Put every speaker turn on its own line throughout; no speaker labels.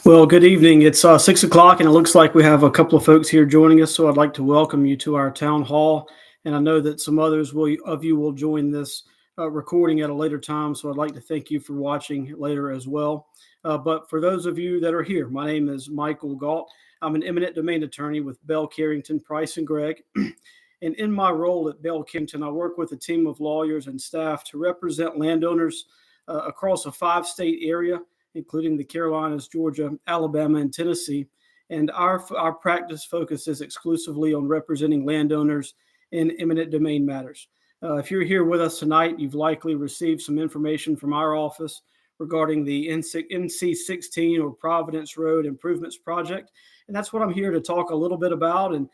Well, good evening. It's 6 o'clock, and it looks like we have a couple of folks here joining us. So I'd like to welcome you to our town hall, and I know that some others of you will join this recording at a later time. So I'd like to thank you for watching later as well. But for those of you that are here, my name is Michael Gault. I'm an eminent domain attorney with Bell Carrington, Price and Gregg. And in my role at Bell Carrington, I work with a team of lawyers and staff to represent landowners across a 5-state area, including the Carolinas, Georgia, Alabama, and Tennessee. And our practice focuses exclusively on representing landowners in eminent domain matters. If you're here with us tonight, you've likely received some information from our office regarding the NC-16 or Providence Road Improvements Project. And that's what I'm here to talk a little bit about, and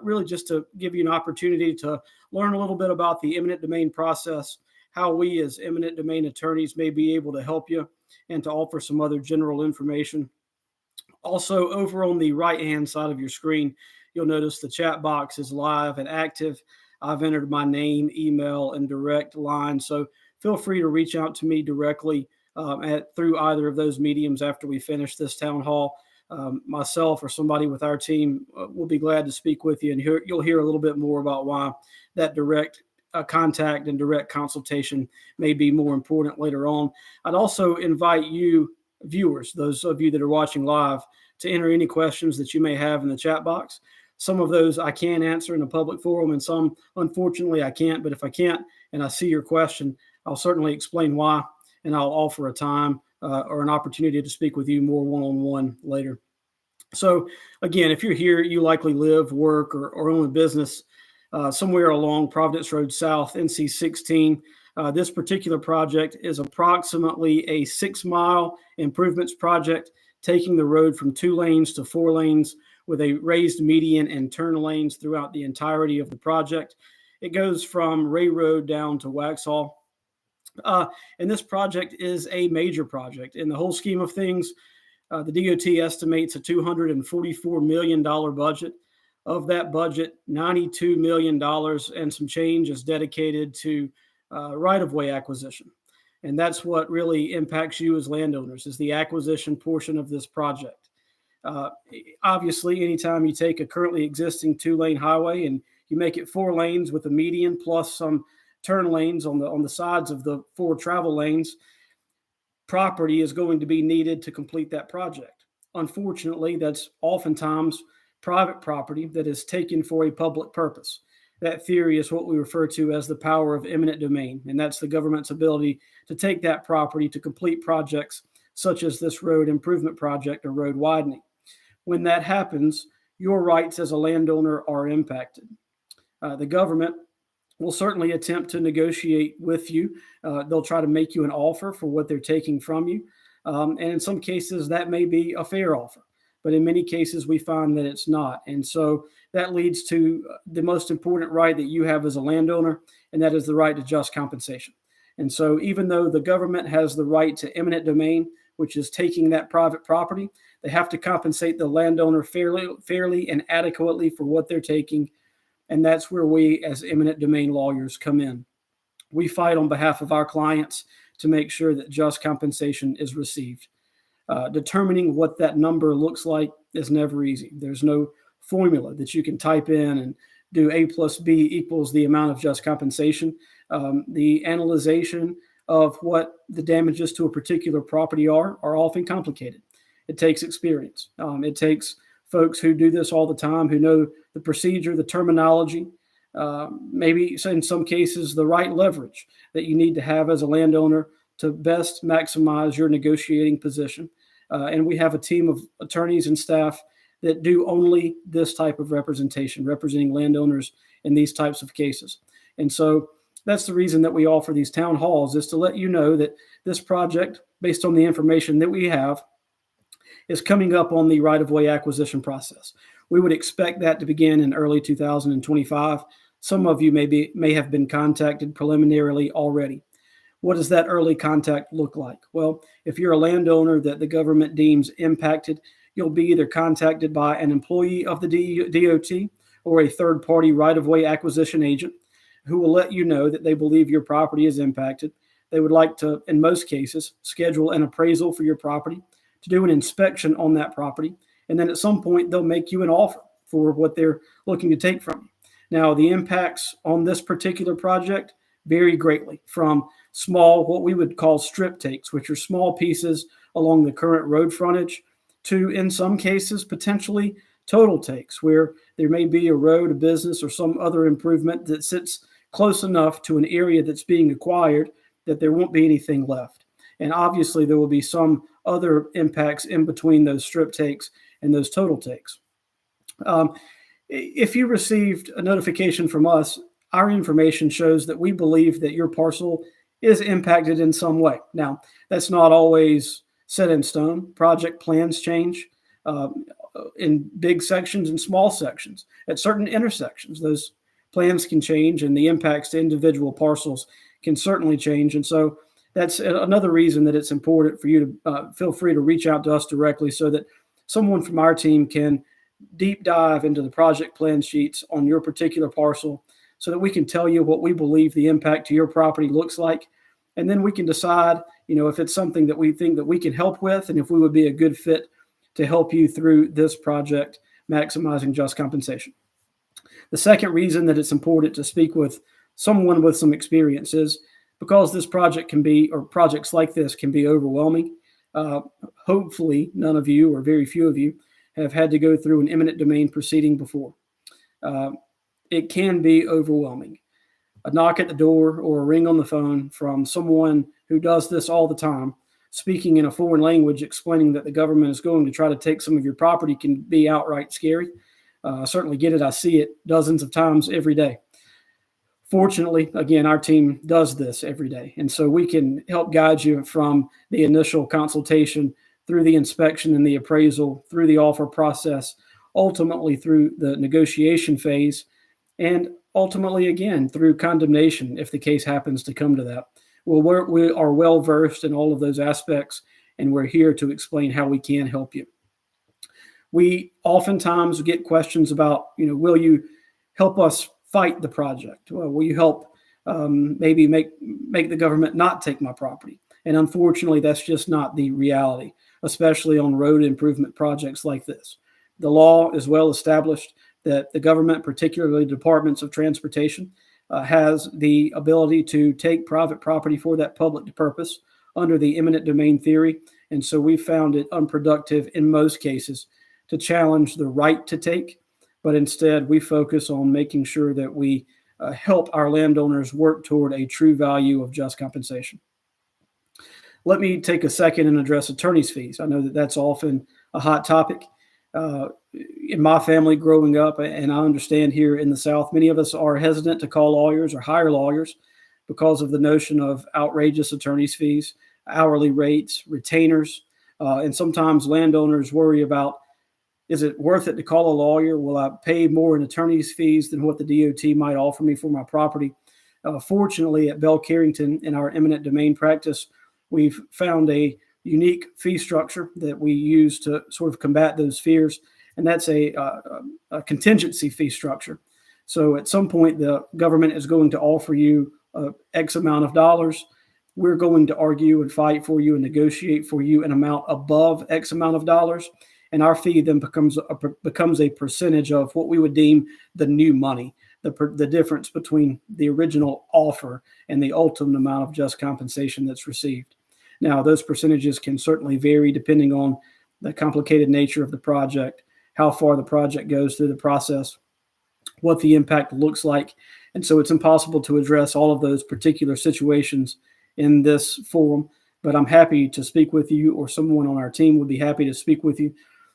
really just to give you an opportunity to learn a little bit about the eminent domain process, how we as eminent domain attorneys may be able to help you, and to offer some other general information. Also, over on the right-hand side of your screen, you'll notice the chat box is live and active. I've entered my name, email, and direct line, so feel free to reach out to me directly through either of those mediums after we finish this town hall. Myself or somebody with our team will be glad to speak with you, and you'll hear a little bit more about why that direct contact and direct consultation may be more important later on. I'd also invite you, viewers, those of you that are watching live, to enter any questions that you may have in the chat box. Some of those I can answer in a public forum, and some, unfortunately, I can't. But if I can't and I see your question, I'll certainly explain why, and I'll offer a time or an opportunity to speak with you more one-on-one later. So again, if you're here, you likely live, work, or own a business somewhere along Providence Road South, NC-16. This particular project is approximately a 6-mile improvements project, taking the road from 2 lanes to 4 lanes with a raised median and turn lanes throughout the entirety of the project. It goes from Ray Road down to Waxhaw. And this project is a major project. In the whole scheme of things, the DOT estimates a $244 million budget. Of that budget, $92 million and some change is dedicated to right-of-way acquisition. And that's what really impacts you as landowners, is the acquisition portion of this project. Obviously, anytime you take a currently existing 2-lane highway and you make it 4 lanes with a median plus some turn lanes on the sides of the 4 travel lanes, property is going to be needed to complete that project. Unfortunately, that's oftentimes private property that is taken for a public purpose. That theory is what we refer to as the power of eminent domain, and that's the government's ability to take that property to complete projects such as this road improvement project or road widening. When that happens, your rights as a landowner are impacted. The government will certainly attempt to negotiate with you. They'll try to make you an offer for what they're taking from you. And in some cases, that may be a fair offer. But in many cases, we find that it's not. And so that leads to the most important right that you have as a landowner, and that is the right to just compensation. And so even though the government has the right to eminent domain, which is taking that private property, they have to compensate the landowner fairly and adequately for what they're taking. And that's where we as eminent domain lawyers come in. We fight on behalf of our clients to make sure that just compensation is received. Determining what that number looks like is never easy. There's no formula that you can type in and do A plus B equals the amount of just compensation. The analyzation of what the damages to a particular property are often complicated. It takes experience. It takes folks who do this all the time, who know the procedure, the terminology, maybe in some cases the right leverage that you need to have as a landowner to best maximize your negotiating position. And we have a team of attorneys and staff that do only this type of representation, representing landowners in these types of cases. And so that's the reason that we offer these town halls, is to let you know that this project, based on the information that we have, is coming up on the right-of-way acquisition process. We would expect that to begin in early 2025. Some of you may have been contacted preliminarily already. What does that early contact look like? Well, if you're a landowner that the government deems impacted, you'll be either contacted by an employee of the DOT or a third-party right-of-way acquisition agent who will let you know that they believe your property is impacted. They would like to, in most cases, schedule an appraisal for your property to do an inspection on that property. And then at some point, they'll make you an offer for what they're looking to take from you. Now, the impacts on this particular project vary greatly from small, what we would call strip takes, which are small pieces along the current road frontage, to, in some cases, potentially total takes, where there may be a road, a business, or some other improvement that sits close enough to an area that's being acquired that there won't be anything left. And obviously, there will be some other impacts in between those strip takes and those total takes. If you received a notification from us, our information shows that we believe that your parcel is impacted in some way. Now, that's not always set in stone. Project plans change in big sections and small sections. At certain intersections, those plans can change, and the impacts to individual parcels can certainly change. And so that's another reason that it's important for you to feel free to reach out to us directly so that someone from our team can deep dive into the project plan sheets on your particular parcel so that we can tell you what we believe the impact to your property looks like. And then we can decide, if it's something that we think that we can help with and if we would be a good fit to help you through this project, maximizing just compensation. The second reason that it's important to speak with someone with some experience is because this project can be, or projects like this can be overwhelming. Hopefully none of you or very few of you have had to go through an eminent domain proceeding before. It can be overwhelming. A knock at the door or a ring on the phone from someone who does this all the time, speaking in a foreign language, explaining that the government is going to try to take some of your property can be outright scary. I certainly get it. I see it dozens of times every day. Fortunately, again, our team does this every day. And so we can help guide you from the initial consultation through the inspection and the appraisal, through the offer process, ultimately through the negotiation phase, and ultimately, again, through condemnation if the case happens to come to that. Well, we are well versed in all of those aspects, and we're here to explain how we can help you. We oftentimes get questions about, will you help us fight the project? Well, will you help maybe make the government not take my property? And unfortunately, that's just not the reality, especially on road improvement projects like this. The law is well established that the government, particularly departments of transportation, has the ability to take private property for that public purpose under the eminent domain theory. And so we found it unproductive in most cases to challenge the right to take, but instead we focus on making sure that we help our landowners work toward a true value of just compensation. Let me take a second and address attorney's fees. I know that that's often a hot topic. In my family growing up, and I understand here in the South, many of us are hesitant to call lawyers or hire lawyers because of the notion of outrageous attorney's fees, hourly rates, retainers, and sometimes landowners worry about, is it worth it to call a lawyer? Will I pay more in attorney's fees than what the DOT might offer me for my property? Fortunately, at Carrington, in our eminent domain practice, we've found a unique fee structure that we use to sort of combat those fears, and that's a contingency fee structure. So at some point, the government is going to offer you X amount of dollars. We're going to argue and fight for you and negotiate for you an amount above X amount of dollars, and our fee then becomes a percentage of what we would deem the new money, the difference between the original offer and the ultimate amount of just compensation that's received. Now, those percentages can certainly vary depending on the complicated nature of the project, how far the project goes through the process, what the impact looks like. And so it's impossible to address all of those particular situations in this forum, but I'm happy to speak with you, or someone on our team would be happy to speak with you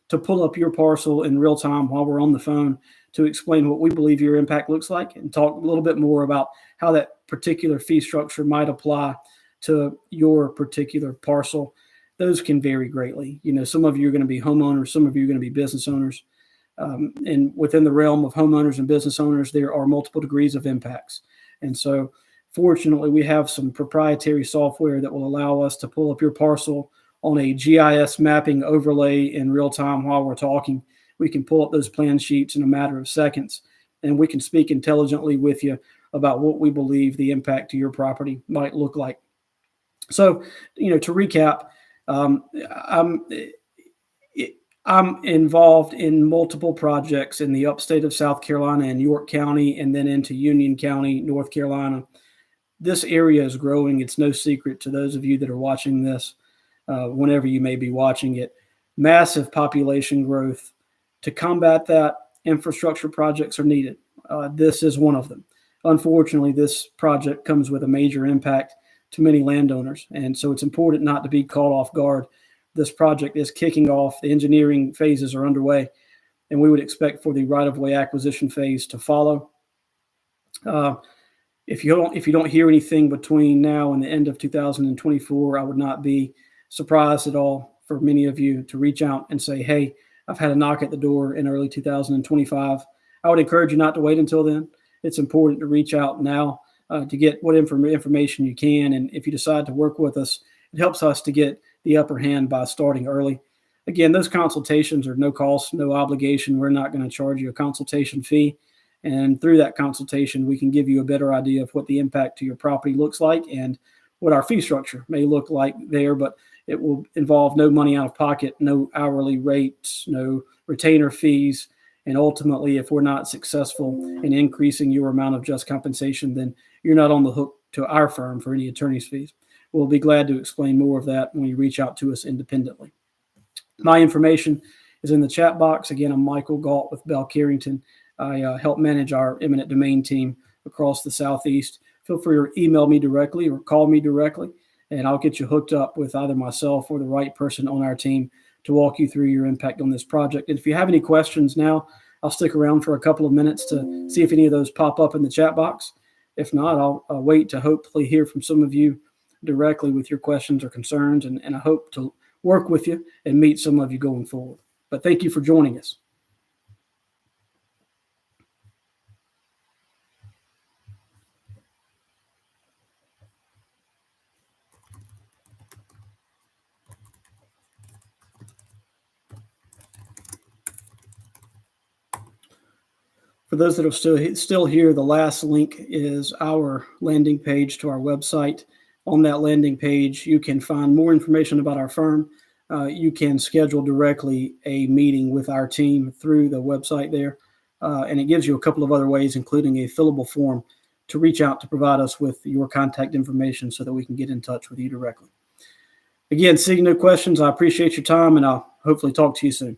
to pull up your parcel in real time while we're on the phone to explain what we believe your impact looks like and talk a little bit more about how that particular fee structure might apply to your particular parcel. Those can vary greatly. Some of you are going to be homeowners, some of you are going to be business owners. And within the realm of homeowners and business owners, there are multiple degrees of impacts. And so fortunately, we have some proprietary software that will allow us to pull up your parcel on a GIS mapping overlay in real time while we're talking. We can pull up those plan sheets in a matter of seconds, and we can speak intelligently with you about what we believe the impact to your property might look like. So, to recap, I'm I'm involved in multiple projects in the upstate of South Carolina and York County, and then into Union County, North Carolina. This area is growing. It's no secret to those of you that are watching this, whenever you may be watching it. Massive population growth. To combat that, infrastructure projects are needed. This is one of them. Unfortunately, this project comes with a major impact to many landowners, and so it's important not to be caught off guard. This project is kicking off. The engineering phases are underway, and we would expect for the right-of-way acquisition phase to follow. If you don't hear anything between now and the end of 2024, I would not be surprised at all for many of you to reach out and say, "Hey, I've had a knock at the door in early 2025." I would encourage you not to wait until then. It's important to reach out now to get what information you can. And if you decide to work with us, it helps us to get the upper hand by starting early. Again, those consultations are no cost, no obligation. We're not going to charge you a consultation fee. And through that consultation, we can give you a better idea of what the impact to your property looks like and what our fee structure may look like there. But it will involve no money out of pocket, no hourly rates, no retainer fees. And ultimately, if we're not successful in increasing your amount of just compensation, then you're not on the hook to our firm for any attorney's fees. We'll be glad to explain more of that when you reach out to us independently. My information is in the chat box. Again, I'm Michael Gault with Bell Carrington. I help manage our eminent domain team across the Southeast. Feel free to email me directly or call me directly, and I'll get you hooked up with either myself or the right person on our team to walk you through your impact on this project. And if you have any questions now, I'll stick around for a couple of minutes to see if any of those pop up in the chat box. If not, I'll wait to hopefully hear from some of you directly with your questions or concerns, and I hope to work with you and meet some of you going forward. But thank you for joining us. For those that are still here, the last link is our landing page to our website. On that landing page, you can find more information about our firm. You can schedule directly a meeting with our team through the website there. And it gives you a couple of other ways, including a fillable form to reach out to provide us with your contact information so that we can get in touch with you directly. Again, seeing no questions, I appreciate your time, and I'll hopefully talk to you soon.